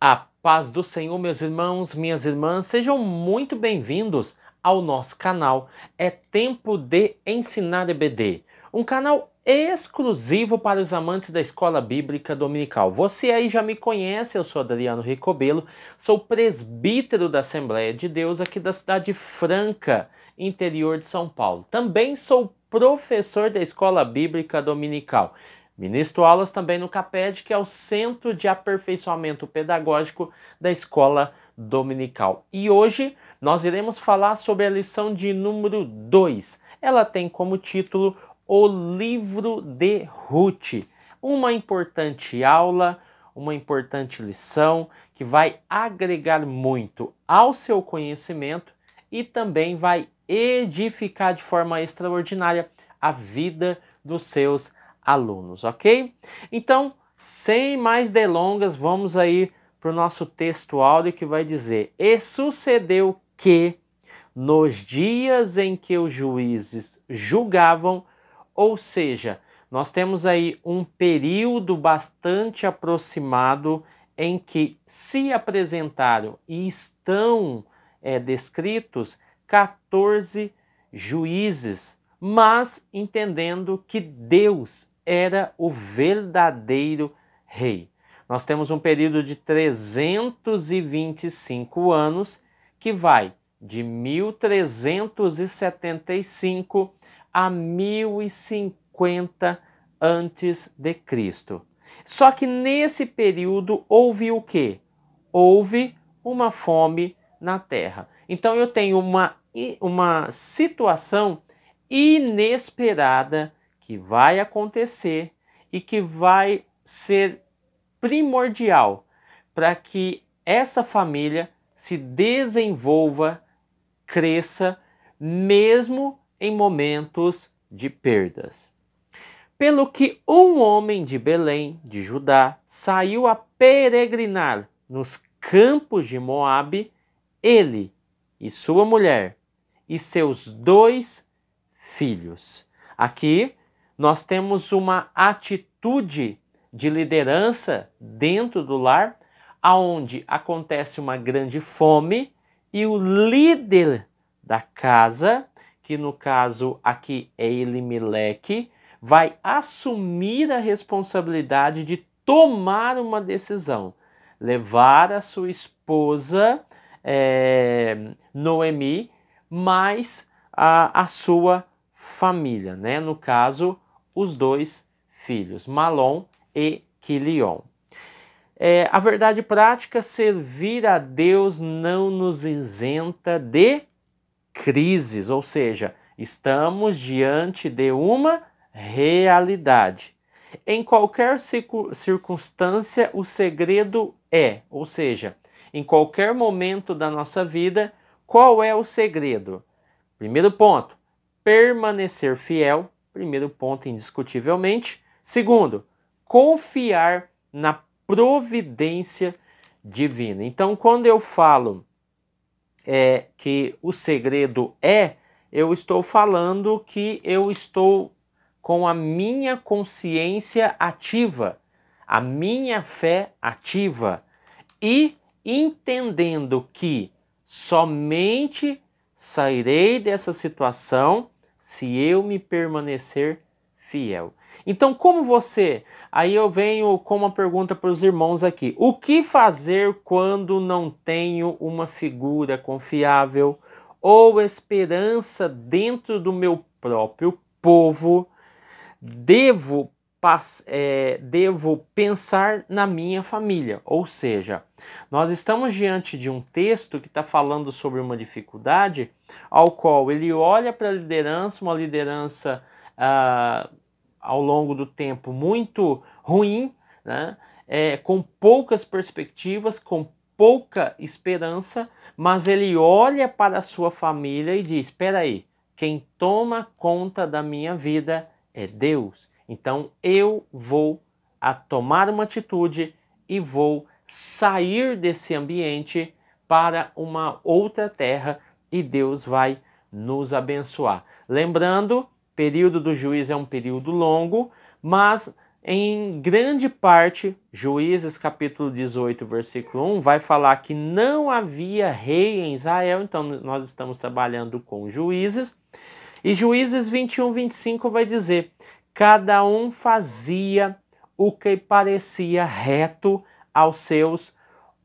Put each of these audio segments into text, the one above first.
A paz do Senhor, meus irmãos, minhas irmãs, sejam muito bem-vindos ao nosso canal. É tempo de ensinar EBD, um canal exclusivo para os amantes da escola bíblica dominical. Você aí já me conhece, eu sou Adriano Ricobelo, sou presbítero da Assembleia de Deus aqui da cidade Franca, interior de São Paulo. Também sou professor da escola bíblica dominical. Ministro aulas também no CAPED, que é o Centro de Aperfeiçoamento Pedagógico da Escola Dominical. E hoje nós iremos falar sobre a lição de número 2. Ela tem como título O Livro de Ruth. Uma importante aula, uma importante lição que vai agregar muito ao seu conhecimento e também vai edificar de forma extraordinária a vida dos seus alunos, ok? Então, sem mais delongas, vamos aí para o nosso texto áudio que vai dizer: E sucedeu que, nos dias em que os juízes julgavam, ou seja, nós temos aí um período bastante aproximado em que se apresentaram e estão descritos 14 juízes, mas entendendo que Deus era o verdadeiro rei. Nós temos um período de 325 anos que vai de 1375 a 1050 antes de Cristo. Só que nesse período houve o quê? Houve uma fome na terra. Então eu tenho uma situação inesperada que vai acontecer e que vai ser primordial para que essa família se desenvolva, cresça, mesmo em momentos de perdas. Pelo que um homem de Belém, de Judá, saiu a peregrinar nos campos de Moabe, ele e sua mulher e seus 2 filhos. Aqui nós temos uma atitude de liderança dentro do lar, aonde acontece uma grande fome e o líder da casa, que no caso aqui é Elimeleque, vai assumir a responsabilidade de tomar uma decisão, levar a sua esposa Noemi, mais a sua família, né? No caso, os 2 filhos, Malom e Quilion. A verdade prática, servir a Deus não nos isenta de crises, ou seja, estamos diante de uma realidade. Em qualquer circunstância, o segredo ou seja, em qualquer momento da nossa vida, qual é o segredo? Primeiro ponto, permanecer fiel. Primeiro ponto, indiscutivelmente. Segundo, confiar na providência divina. Então, quando eu falo que o segredo eu estou falando que eu estou com a minha consciência ativa, a minha fé ativa e entendendo que somente sairei dessa situação se eu me permanecer fiel. Então, como você? Aí eu venho com uma pergunta para os irmãos aqui. O que fazer quando não tenho uma figura confiável ou esperança dentro do meu próprio povo? Devo pensar na minha família. Ou seja, nós estamos diante de um texto que está falando sobre uma dificuldade ao qual ele olha para a liderança, uma liderança ao longo do tempo muito ruim, né? Com poucas perspectivas, com pouca esperança, mas ele olha para a sua família e diz: espera aí, quem toma conta da minha vida é Deus. Então eu vou tomar uma atitude e vou sair desse ambiente para uma outra terra e Deus vai nos abençoar. Lembrando, período do juiz é um período longo, mas Em grande parte, Juízes capítulo 18, versículo 1, vai falar que não havia rei em Israel, então nós estamos trabalhando com Juízes. E Juízes 21, 25 vai dizer, cada um fazia o que parecia reto aos seus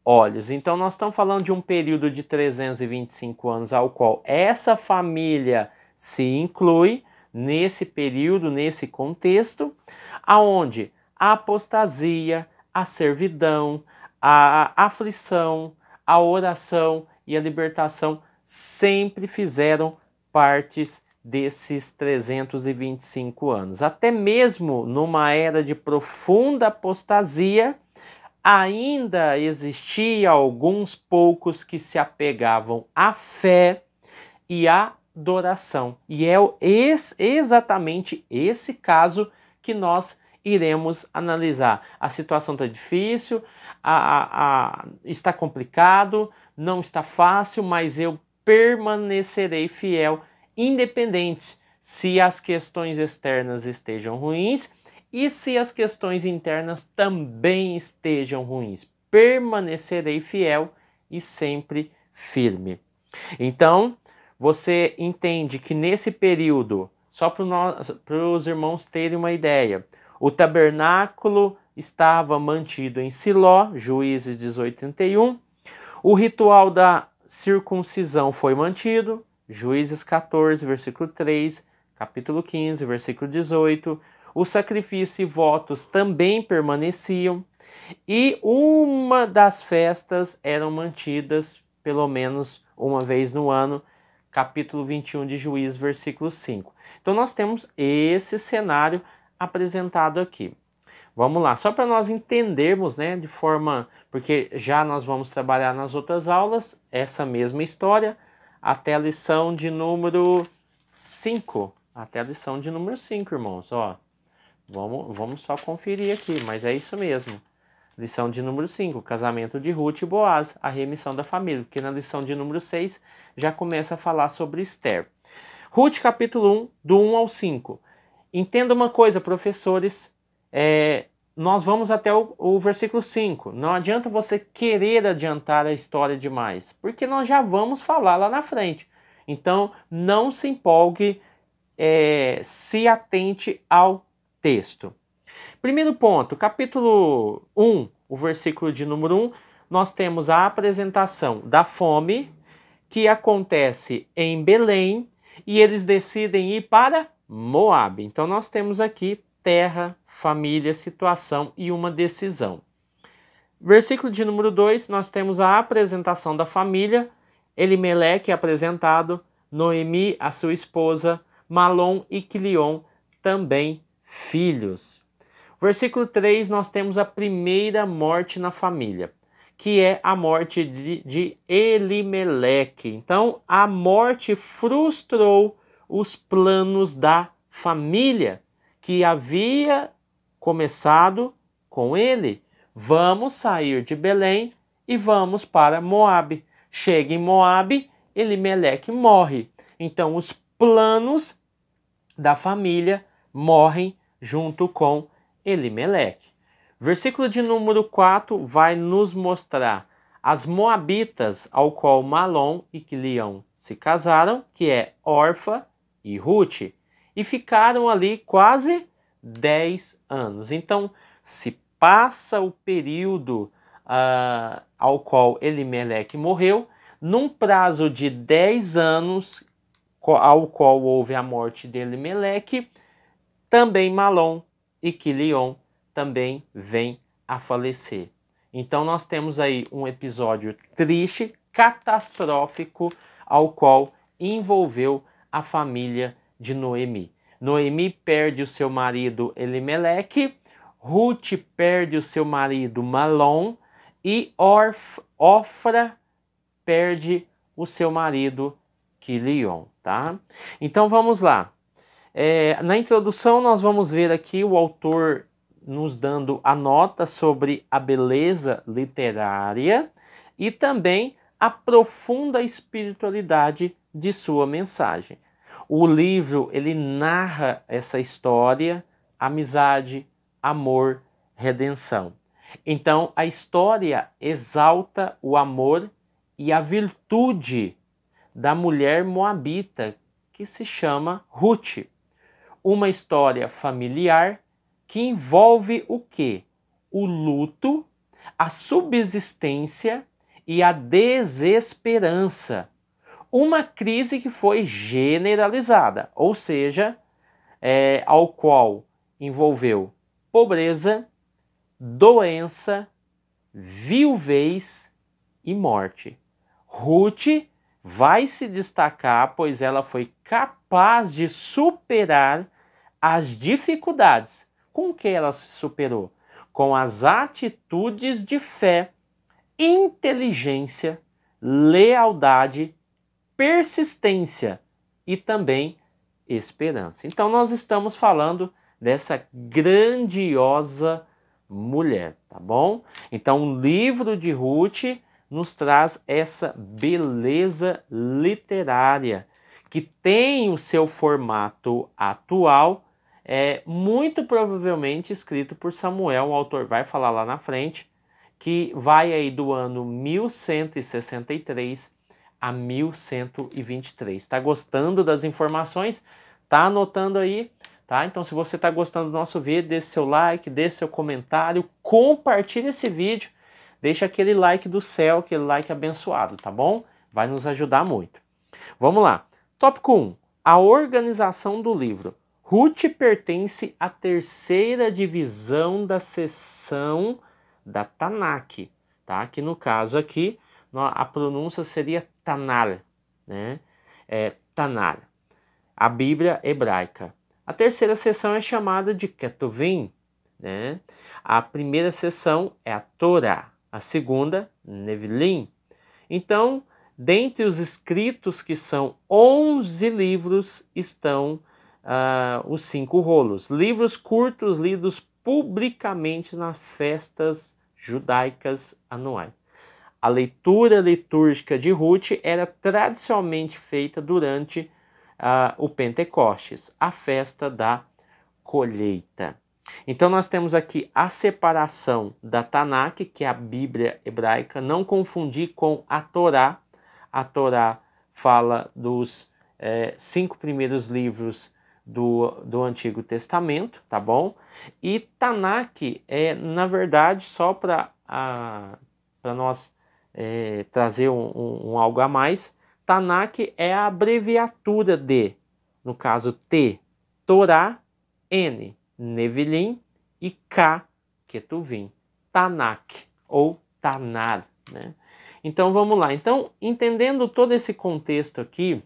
olhos. Então nós estamos falando de um período de 325 anos ao qual essa família se inclui nesse período, nesse contexto, aonde a apostasia, a servidão, a aflição, a oração e a libertação sempre fizeram partes desses 325 anos. Até mesmo numa era de profunda apostasia, ainda existia alguns poucos que se apegavam à fé e à adoração. E é exatamente esse caso que nós iremos analisar. A situação está difícil, está complicado, não está fácil, mas eu permanecerei fiel, independente se as questões externas estejam ruins e se as questões internas também estejam ruins. Permanecerei fiel e sempre firme. Então, você entende que nesse período, só para os irmãos terem uma ideia, o tabernáculo estava mantido em Siló, Juízes 18:31. O ritual da circuncisão foi mantido, Juízes 14, versículo 3, capítulo 15, versículo 18. O sacrifício e votos também permaneciam. E uma das festas eram mantidas pelo menos uma vez no ano, capítulo 21 de Juízes, versículo 5. Então nós temos esse cenário apresentado aqui. Vamos lá, só para nós entendermos, né, de forma, porque já nós vamos trabalhar nas outras aulas, essa mesma história, até a lição de número 5. Até a lição de número 5, irmãos, ó. Vamos só conferir aqui, mas é isso mesmo. Lição de número 5, casamento de Ruth e Boaz, a remissão da família, porque na lição de número 6 já começa a falar sobre Esther. Ruth capítulo 1, do 1 ao 5. Entenda uma coisa, professores, nós vamos até o versículo 5. Não adianta você querer adiantar a história demais, porque nós já vamos falar lá na frente. Então, não se empolgue, se atente ao texto. Primeiro ponto, capítulo 1, o versículo de número 1, nós temos a apresentação da fome, que acontece em Belém, e eles decidem ir para Moabe. Então nós temos aqui terra, família, situação e uma decisão. Versículo de número 2, nós temos a apresentação da família, Elimeleque é apresentado, Noemi, a sua esposa, Malom e Quilion, também filhos. Versículo 3, nós temos a primeira morte na família, que é a morte de Elimeleque. Então, a morte frustrou os planos da família, que havia começado com ele. Vamos sair de Belém e vamos para Moabe. Chega em Moabe, Elimeleque morre. Então, os planos da família morrem junto com Elimeleque. Versículo de número 4 vai nos mostrar as moabitas ao qual Malom e Quilion se casaram, que é Orfa e Ruth, e ficaram ali quase 10 anos. Então, se passa o período ao qual Elimeleque morreu, num prazo de 10 anos, ao qual houve a morte de Elimeleque, também Malom e Quilion também vem a falecer. Então nós temos aí um episódio triste, catastrófico, ao qual envolveu a família de Noemi. Noemi perde o seu marido Elimeleque, Ruth perde o seu marido Malom e Ofra perde o seu marido Quilion, tá? Então vamos lá. Na introdução nós vamos ver aqui o autor nos dando a nota sobre a beleza literária e também a profunda espiritualidade de sua mensagem. O livro, ele narra essa história, amizade, amor, redenção. Então, a história exalta o amor e a virtude da mulher moabita, que se chama Ruth. Uma história familiar que envolve o quê? O luto, a subsistência e a desesperança. Uma crise que foi generalizada, ou seja, ao qual envolveu pobreza, doença, viuvez e morte. Ruth vai se destacar, pois ela foi capaz de superar as dificuldades. Com que ela se superou? Com as atitudes de fé, inteligência, lealdade, persistência e também esperança. Então nós estamos falando dessa grandiosa mulher, tá bom? Então o livro de Ruth nos traz essa beleza literária que tem o seu formato atual, muito provavelmente escrito por Samuel, o autor vai falar lá na frente, que vai aí do ano 1163 a 1123. Tá gostando das informações? Tá anotando aí? Tá? Então se você está gostando do nosso vídeo, deixe seu like, deixe seu comentário, compartilhe esse vídeo, deixa aquele like do céu, aquele like abençoado, tá bom? Vai nos ajudar muito. Vamos lá. Tópico 1. A organização do livro. Ruth pertence à terceira divisão da seção da Tanakh, tá? Que no caso aqui, a pronúncia seria Tanar, né? Tanar, a Bíblia hebraica. A terceira seção é chamada de Ketuvim, né? A primeira seção é a Torá, a segunda, Nevilim. Então, dentre os escritos, que são 11 livros, estão os 5 rolos. Livros curtos lidos publicamente nas festas judaicas anuais. A leitura litúrgica de Ruth era tradicionalmente feita durante o Pentecostes, a festa da colheita. Então nós temos aqui a separação da Tanakh, que é a Bíblia hebraica, não confundir com a Torá. A Torá fala dos 5 primeiros livros do Antigo Testamento, tá bom? E Tanakh na verdade, só para nós trazer um algo a mais, Tanakh é a abreviatura de, no caso T, Torá, N, Nevilim e K, Ketuvim. Tanakh ou Tanar, né? Então vamos lá. Então, entendendo todo esse contexto aqui,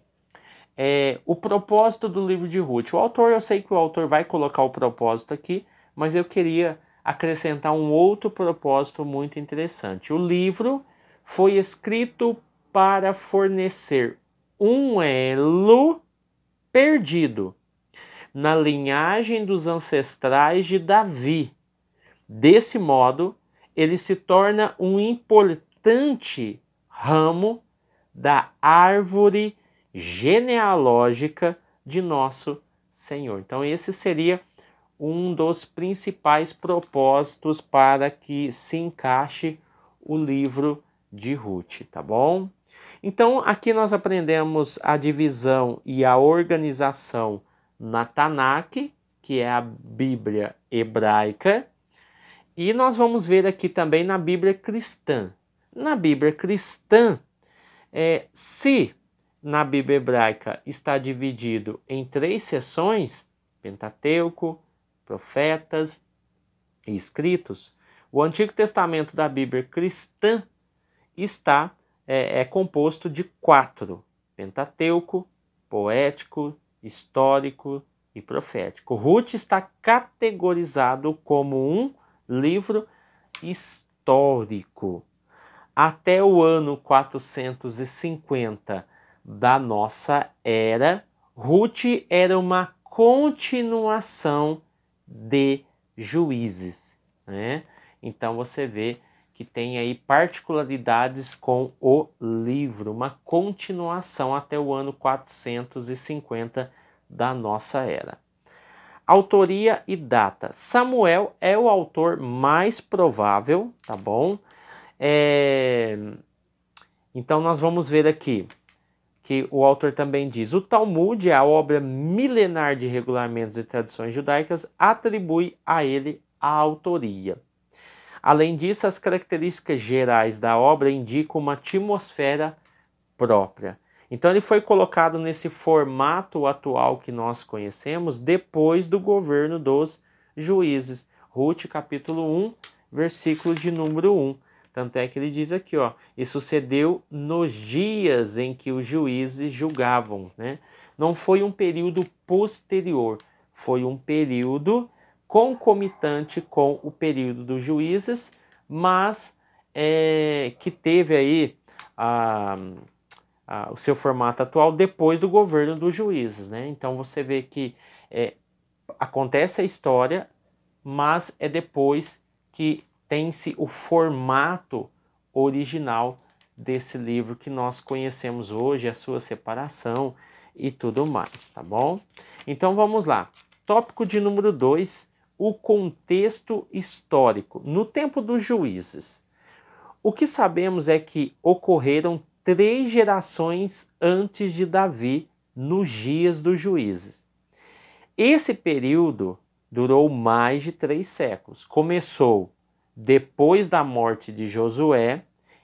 o propósito do livro de Ruth. Eu sei que o autor vai colocar o propósito aqui, mas eu queria acrescentar um outro propósito muito interessante. O livro foi escrito para fornecer um elo perdido na linhagem dos ancestrais de Davi. Desse modo, ele se torna um importante ramo da árvore genealógica de nosso Senhor. Então esse seria um dos principais propósitos para que se encaixe o livro de Ruth, tá bom? Então aqui nós aprendemos a divisão e a organização na Tanakh, que é a Bíblia hebraica, e nós vamos ver aqui também na Bíblia cristã. Na Bíblia cristã, se na Bíblia hebraica está dividido em 3 seções, Pentateuco, Profetas e Escritos, o Antigo Testamento da Bíblia cristã está composto de 4, Pentateuco, Poético, Histórico e Profético. Ruth está categorizado como um livro histórico. Até o ano 450 da nossa era, Ruth era uma continuação de Juízes, né? Então você vê que tem aí particularidades com o livro, uma continuação até o ano 450 da nossa era. Autoria e data. Samuel é o autor mais provável, tá bom? Então nós vamos ver aqui que o autor também diz: o Talmud, a obra milenar de regulamentos e tradições judaicas, atribui a ele a autoria. Além disso, as características gerais da obra indicam uma atmosfera própria. Então ele foi colocado nesse formato atual que nós conhecemos depois do governo dos juízes. Ruth, capítulo 1, versículo de número 1. Tanto é que ele diz aqui, ó, e sucedeu nos dias em que os juízes julgavam, né? Não foi um período posterior, foi um período concomitante com o período dos juízes, mas que teve aí o seu formato atual depois do governo dos juízes, né? Então você vê que acontece a história, mas é depois que tem-se o formato original desse livro que nós conhecemos hoje, a sua separação e tudo mais, tá bom? Então vamos lá. Tópico de número 2, o contexto histórico. No tempo dos juízes, o que sabemos é que ocorreram 3 gerações antes de Davi, nos dias dos juízes. Esse período durou mais de 3 séculos. Começou depois da morte de Josué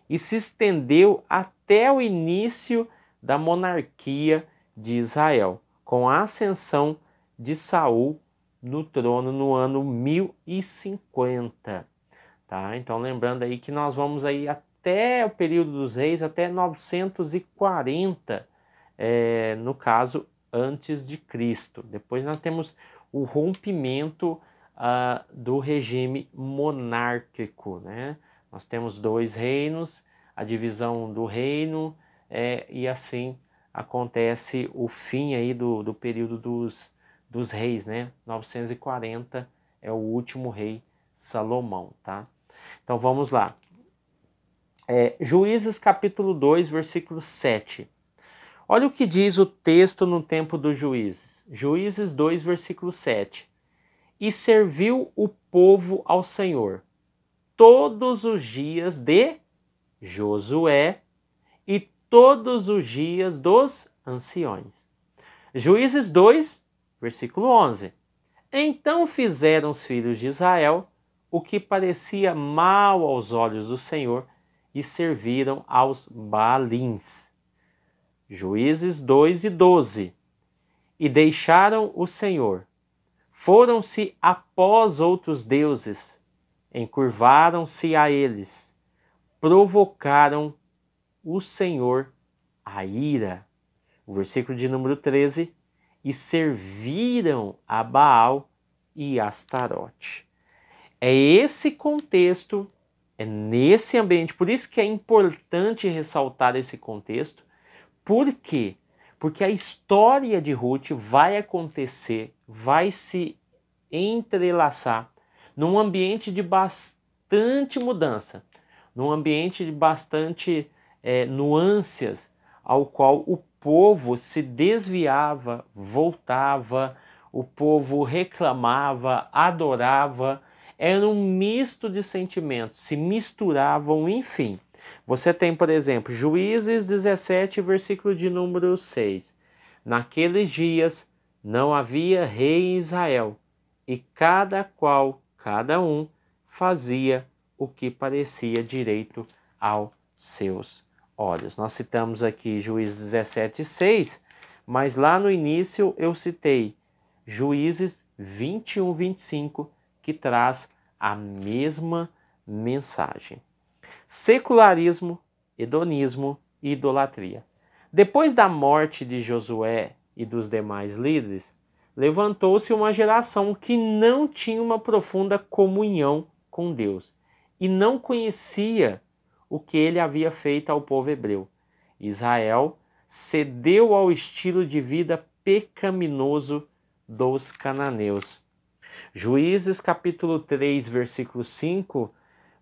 e se estendeu até o início da monarquia de Israel, com a ascensão de Saul no trono no ano 1050. Tá? Então lembrando aí que nós vamos aí até o período dos reis, até 940, no caso, antes de Cristo. Depois nós temos o rompimento do regime monárquico, né? Nós temos 2 reinos, a divisão do reino, e assim acontece o fim aí do período dos reis, né? 940 é o último rei, Salomão, tá? Então vamos lá. Juízes capítulo 2, versículo 7. Olha o que diz o texto no tempo dos juízes. Juízes 2, versículo 7. E serviu o povo ao Senhor todos os dias de Josué e todos os dias dos anciões. Juízes 2, versículo 11. Então fizeram os filhos de Israel o que parecia mal aos olhos do Senhor e serviram aos Baalins. Juízes 2 e 12. E deixaram o Senhor. Foram-se após outros deuses, encurvaram-se a eles, provocaram o Senhor a ira. O versículo de número 13. E serviram a Baal e Astarote. É esse contexto, é nesse ambiente, por isso que é importante ressaltar esse contexto. Por quê? Porque a história de Ruth vai acontecer, vai se entrelaçar num ambiente de bastante mudança, num ambiente de bastante nuances, ao qual o povo se desviava, voltava, o povo reclamava, adorava, era um misto de sentimentos, se misturavam, enfim. Você tem, por exemplo, Juízes 17, versículo de número 6. Naqueles dias não havia rei em Israel, e cada um, fazia o que parecia direito aos seus olhos. Nós citamos aqui Juízes 17, 6, mas lá no início eu citei Juízes 21, 25, que traz a mesma mensagem. Secularismo, hedonismo e idolatria. Depois da morte de Josué e dos demais líderes, levantou-se uma geração que não tinha uma profunda comunhão com Deus e não conhecia o que ele havia feito ao povo hebreu. Israel cedeu ao estilo de vida pecaminoso dos cananeus. Juízes capítulo 3, versículo 5,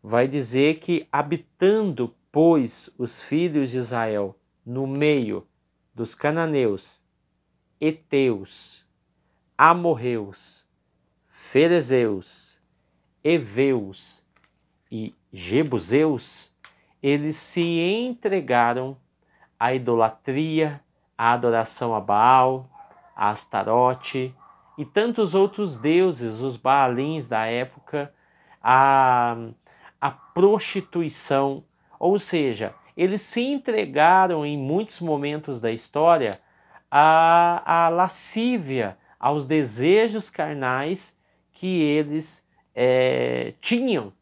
vai dizer que habitando, pois, os filhos de Israel no meio dos cananeus, heteus, amorreus, ferezeus, heveus e jebuseus, eles se entregaram à idolatria, à adoração a Baal, a Astarote e tantos outros deuses, os Baalins da época, a prostituição, ou seja, eles se entregaram em muitos momentos da história à lascívia, aos desejos carnais que eles tinham.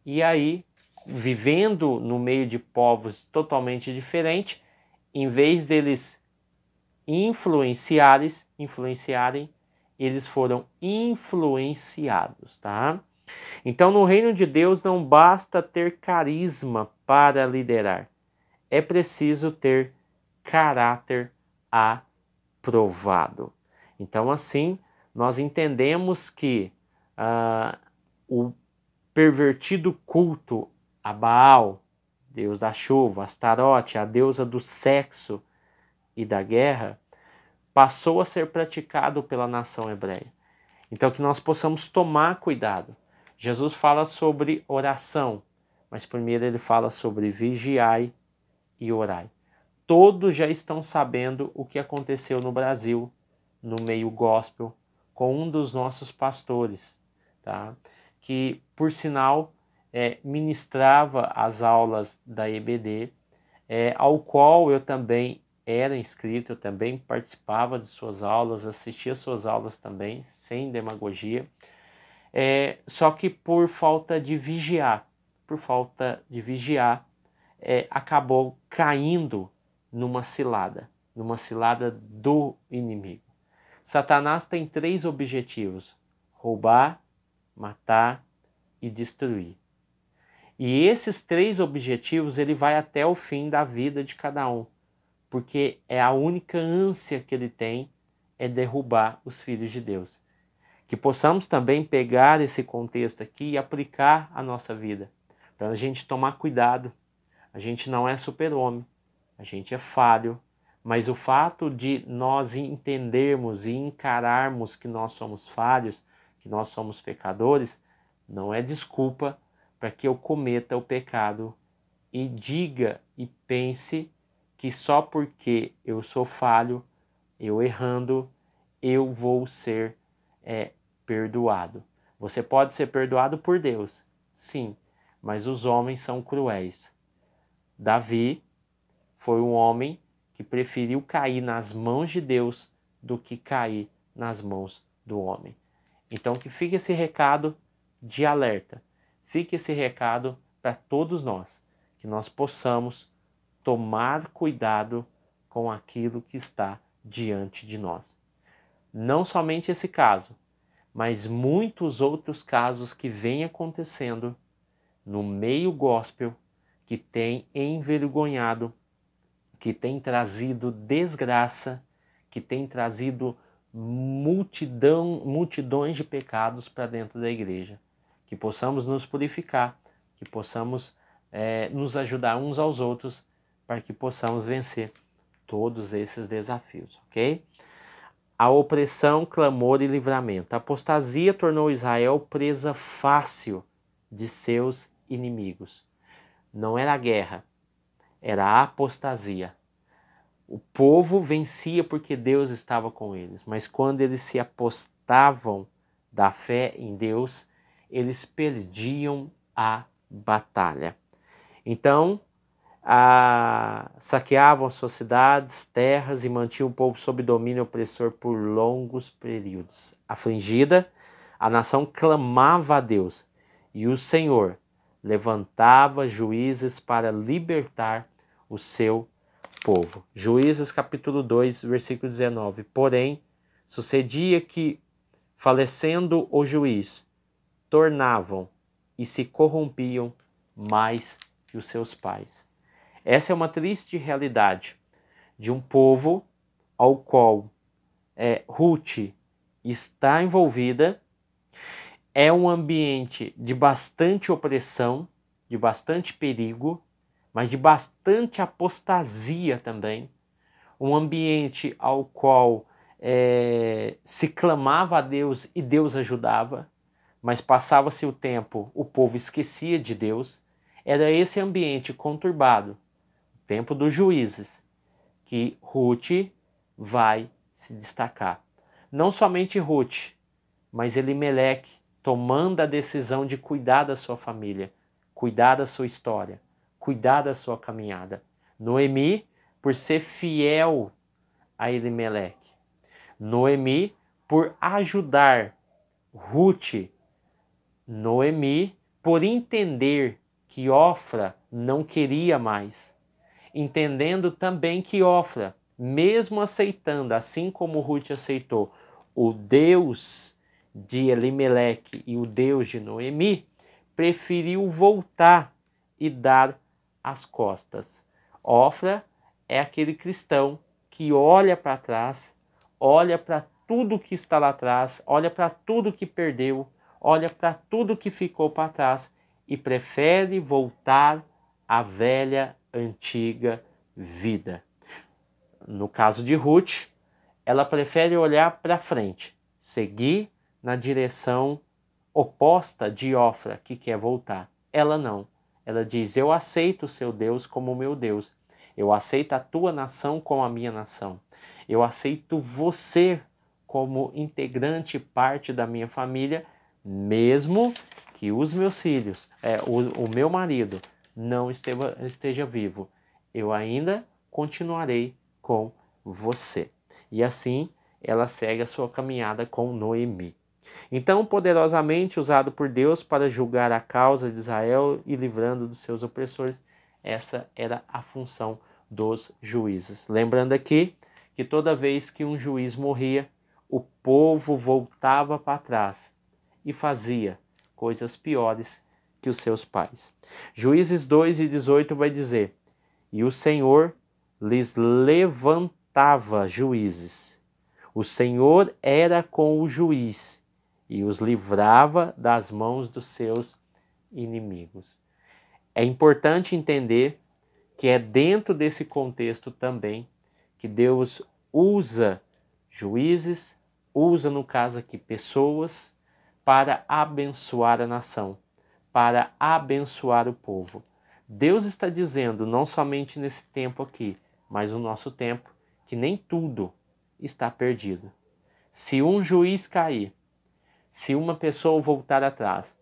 E aí, vivendo no meio de povos totalmente diferentes, em vez deles influenciarem, eles foram influenciados, tá? Então, no reino de Deus não basta ter carisma para liderar, é preciso ter caráter aprovado. Então, assim, nós entendemos que o pervertido culto a Baal, deus da chuva, Astarote, a deusa do sexo e da guerra, passou a ser praticado pela nação hebreia. Então, que nós possamos tomar cuidado. Jesus fala sobre oração, mas primeiro ele fala sobre vigiai e orai. Todos já estão sabendo o que aconteceu no Brasil, no meio gospel, com um dos nossos pastores, tá? Que, por sinal, ministrava as aulas da EBD, ao qual eu também era inscrito, eu também participava de suas aulas, assistia suas aulas também, sem demagogia, só que por falta de vigiar, acabou caindo numa cilada do inimigo. Satanás tem 3 objetivos: roubar, matar e destruir. E esses 3 objetivos ele vai até o fim da vida de cada um, porque a única ânsia que ele tem é derrubar os filhos de Deus. Que possamos também pegar esse contexto aqui e aplicar à nossa vida, para a gente tomar cuidado. A gente não é super-homem, a gente é falho, mas o fato de nós entendermos e encararmos que nós somos falhos, que nós somos pecadores, não é desculpa para que eu cometa o pecado e diga e pense que só porque eu sou falho, eu errando, eu vou ser perdoado. Você pode ser perdoado por Deus, sim, mas os homens são cruéis. Davi foi um homem que preferiu cair nas mãos de Deus do que cair nas mãos do homem. Então que fique esse recado de alerta, fique esse recado para todos nós, que nós possamos tomar cuidado com aquilo que está diante de nós. Não somente esse caso, mas muitos outros casos que vêm acontecendo no meio gospel, que tem envergonhado, que tem trazido desgraça, que tem trazido multidões de pecados para dentro da igreja. Que possamos nos purificar, que possamos nos ajudar uns aos outros, para que possamos vencer todos esses desafios, ok? A opressão, clamor e livramento. A apostasia tornou Israel presa fácil de seus inimigos. Não era a guerra, era a apostasia. O povo vencia porque Deus estava com eles, mas quando eles se apostavam da fé em Deus, eles perdiam a batalha. Então, saqueavam suas cidades, terras e mantinham o povo sob domínio opressor por longos períodos. Afligida, a nação clamava a Deus e o Senhor levantava juízes para libertar o seu povo. Juízes capítulo 2, versículo 19. Porém, sucedia que, falecendo o juiz, tornavam e se corrompiam mais que os seus pais. Essa é uma triste realidade de um povo ao qual Ruth está envolvida. É um ambiente de bastante opressão, de bastante perigo, mas de bastante apostasia também. Um ambiente ao qual se clamava a Deus e Deus ajudava. mas passava-se o tempo, o povo esquecia de Deus. Era esse ambiente conturbado, o tempo dos juízes, que Ruth vai se destacar. Não somente Ruth, mas Elimeleque, tomando a decisão de cuidar da sua família, cuidar da sua história, cuidar da sua caminhada. Noemi, por ser fiel a Elimeleque. Noemi, por ajudar Ruth. Noemi, por entender que Ofra não queria mais. Entendendo também que Ofra, mesmo aceitando, assim como Ruth aceitou, o Deus de Elimeleque e o Deus de Noemi, preferiu voltar e dar as costas. Ofra é aquele cristão que olha para trás, olha para tudo que está lá atrás, olha para tudo que perdeu, olha para tudo que ficou para trás e prefere voltar à velha, antiga vida. No caso de Ruth, ela prefere olhar para frente, seguir na direção oposta de Ofra, que quer voltar. Ela não. Ela diz: eu aceito o seu Deus como meu Deus. Eu aceito a tua nação como a minha nação. Eu aceito você como integrante, parte da minha família, mesmo que os meus filhos, o meu marido, não esteja vivo. Eu ainda continuarei com você. E assim ela segue a sua caminhada com Noemi. Então, poderosamente usado por Deus para julgar a causa de Israel e livrando dos seus opressores, essa era a função dos juízes. Lembrando aqui que toda vez que um juiz morria, o povo voltava para trás e fazia coisas piores que os seus pais. Juízes 2:18 vai dizer: e o Senhor lhes levantava juízes. O Senhor era com o juiz e os livrava das mãos dos seus inimigos. É importante entender que é dentro desse contexto também que Deus usa juízes, usa no caso aqui pessoas, para abençoar a nação, para abençoar o povo. Deus está dizendo, não somente nesse tempo aqui, mas no nosso tempo, que nem tudo está perdido. Se um juiz cair, se uma pessoa voltar atrás,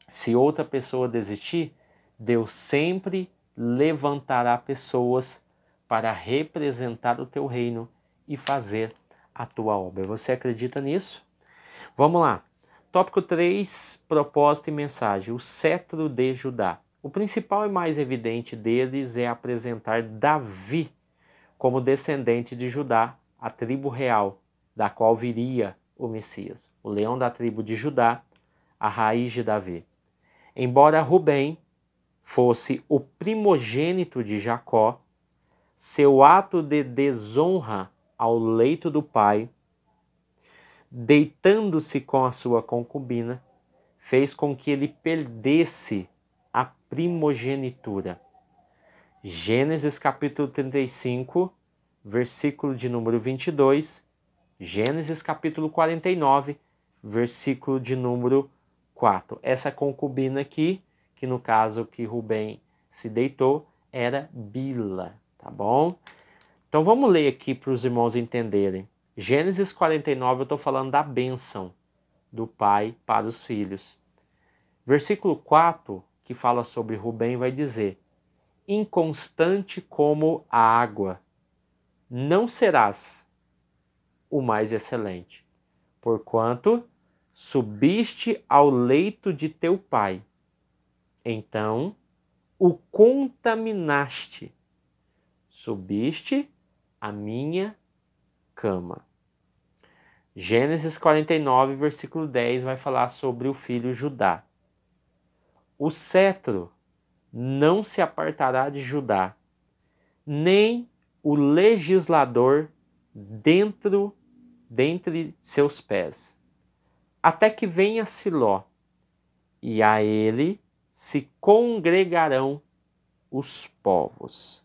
se outra pessoa desistir, Deus sempre levantará pessoas para representar o teu reino e fazer a tua obra. Você acredita nisso? Vamos lá. Tópico 3, propósito e mensagem. O cetro de Judá. O principal e mais evidente deles é apresentar Davi como descendente de Judá, a tribo real, da qual viria o Messias. O leão da tribo de Judá, a raiz de Davi. Embora Rubem fosse o primogênito de Jacó, seu ato de desonra ao leito do pai, deitando-se com a sua concubina, fez com que ele perdesse a primogenitura. Gênesis capítulo 35, versículo de número 22, Gênesis capítulo 49, versículo de número 4. Essa concubina aqui, que no caso que Rubem se deitou, era Bila, tá bom? Então vamos ler aqui para os irmãos entenderem. Gênesis 49, eu estou falando da bênção do pai para os filhos. Versículo 4, que fala sobre Rubem, vai dizer: inconstante como a água, não serás o mais excelente, porquanto subiste ao leito de teu pai, então o contaminaste, subiste à minha cama. Gênesis 49, versículo 10 vai falar sobre o filho Judá. O cetro não se apartará de Judá, nem o legislador dentre seus pés, até que venha Siló, e a ele se congregarão os povos.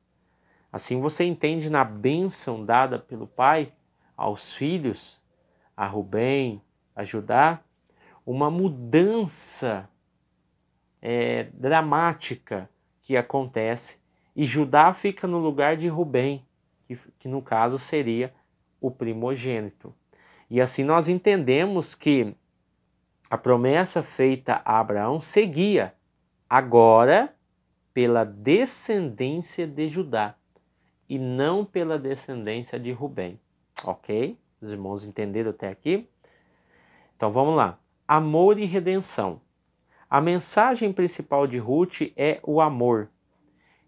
Assim você entende na bênção dada pelo pai aos filhos, a Rubem, a Judá, uma mudança dramática que acontece, e Judá fica no lugar de Rubem, que no caso seria o primogênito. E assim nós entendemos que a promessa feita a Abraão seguia agora pela descendência de Judá e não pela descendência de Rubem. Ok? Os irmãos entenderam até aqui? Então vamos lá. Amor e redenção. A mensagem principal de Ruth é o amor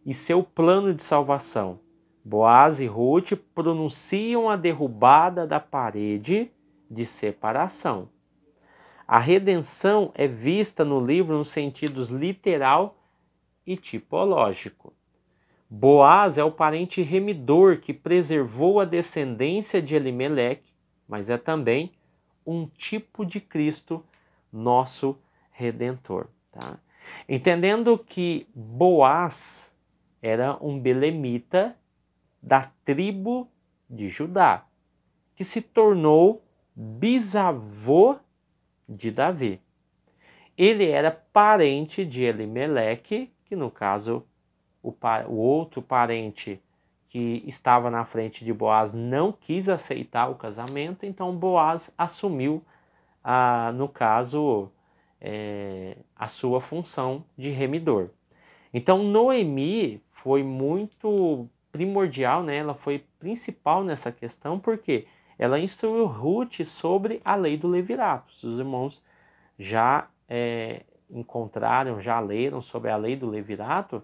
e seu plano de salvação. Boaz e Ruth pronunciam a derrubada da parede de separação. A redenção é vista no livro nos sentidos literal e tipológico. Boaz é o parente remidor que preservou a descendência de Elimeleque, mas é também um tipo de Cristo, nosso Redentor. Tá? Entendendo que Boaz era um belemita da tribo de Judá, que se tornou bisavô de Davi. Ele era parente de Elimeleque, que no caso o outro parente que estava na frente de Boaz não quis aceitar o casamento, então Boaz assumiu, no caso, a sua função de remidor. Então Noemi foi muito primordial, né? Ela foi principal nessa questão, porque ela instruiu Ruth sobre a lei do levirato. Os irmãos já encontraram, já leram sobre a lei do levirato,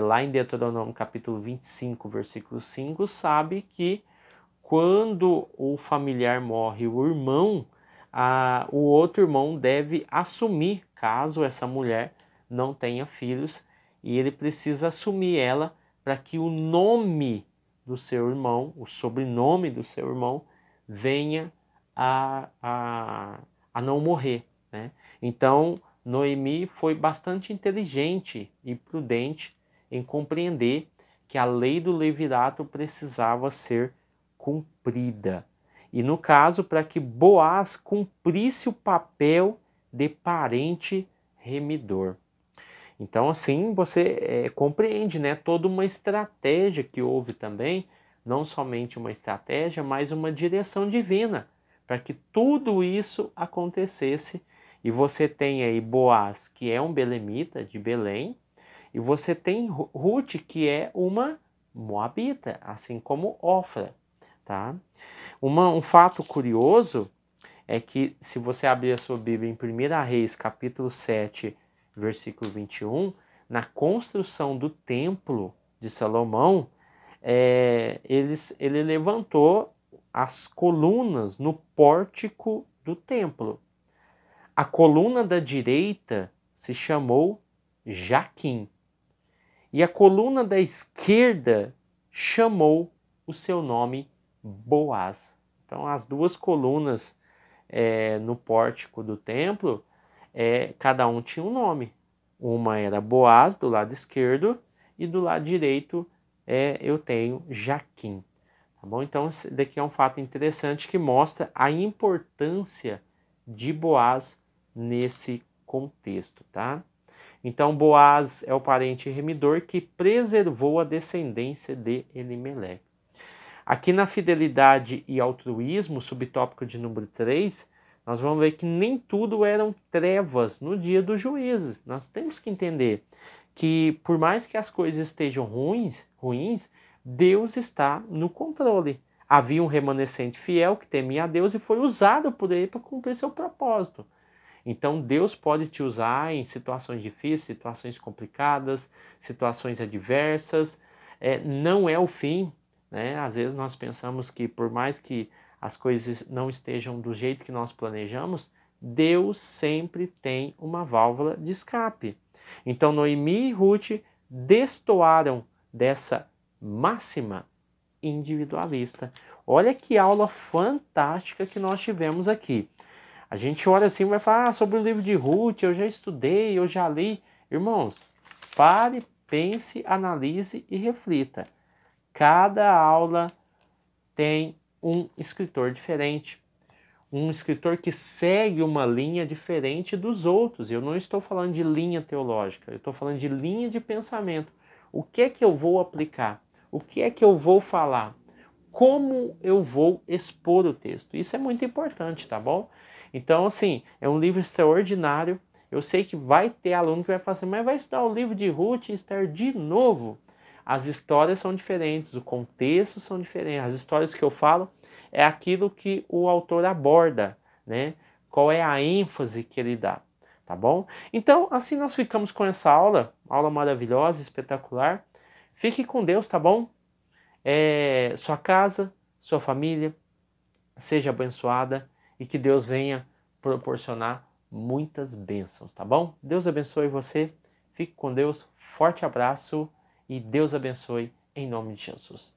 lá em Deuteronômio capítulo 25, versículo 5, sabe que quando o familiar morre, o irmão, o outro irmão deve assumir, caso essa mulher não tenha filhos, e ele precisa assumir ela para que o nome do seu irmão, o sobrenome do seu irmão, venha a não morrer, né? Então, Noemi foi bastante inteligente e prudente em compreender que a lei do levirato precisava ser cumprida. E no caso, para que Boaz cumprisse o papel de parente remidor. Então, assim, você compreende, né, toda uma estratégia que houve também, não somente uma estratégia, mas uma direção divina, para que tudo isso acontecesse. E você tem aí Boaz, que é um belemita de Belém, e você tem Ruth, que é uma moabita, assim como Ofra, tá? Um fato curioso é que, se você abrir a sua Bíblia em 1 Reis, capítulo 7, versículo 21, na construção do templo de Salomão, ele levantou as colunas no pórtico do templo. A coluna da direita se chamou Jaquim e a coluna da esquerda chamou o seu nome Boaz. Então, as duas colunas no pórtico do templo, cada um tinha um nome. Uma era Boaz, do lado esquerdo, e do lado direito eu tenho Jaquim. Tá bom? Então, esse daqui é um fato interessante que mostra a importância de Boaz nesse contexto, tá? Então, Boaz é o parente remidor que preservou a descendência de Elimeleque. Aqui na fidelidade e altruísmo, subtópico de número 3, nós vamos ver que nem tudo eram trevas no dia dos juízes. Nós temos que entender que, por mais que as coisas estejam ruins, Deus está no controle. Havia um remanescente fiel que temia a Deus e foi usado por ele para cumprir seu propósito. Então Deus pode te usar em situações difíceis, situações complicadas, situações adversas. Não é o fim, né? Às vezes nós pensamos que, por mais que as coisas não estejam do jeito que nós planejamos, Deus sempre tem uma válvula de escape. Então Noemi e Ruth destoaram dessa máxima individualista. Olha que aula fantástica que nós tivemos aqui. A gente olha assim e vai falar sobre o livro de Ruth, eu já estudei, eu já li. Irmãos, pare, pense, analise e reflita. Cada aula tem um escritor diferente. um escritor que segue uma linha diferente dos outros. Eu não estou falando de linha teológica, eu estou falando de linha de pensamento. O que é que eu vou aplicar? O que é que eu vou falar? Como eu vou expor o texto? Isso é muito importante, tá bom? Então, assim, é um livro extraordinário. Eu sei que vai ter aluno que vai falar assim, mas vai estudar o livro de Ruth e Esther de novo? As histórias são diferentes, o contexto são diferentes. As histórias que eu falo é aquilo que o autor aborda, né? Qual é a ênfase que ele dá, tá bom? Então, assim nós ficamos com essa aula maravilhosa, espetacular. Fique com Deus, tá bom? Sua casa, sua família, seja abençoada e que Deus venha proporcionar muitas bênçãos, tá bom? Deus abençoe você, fique com Deus, forte abraço e Deus abençoe em nome de Jesus.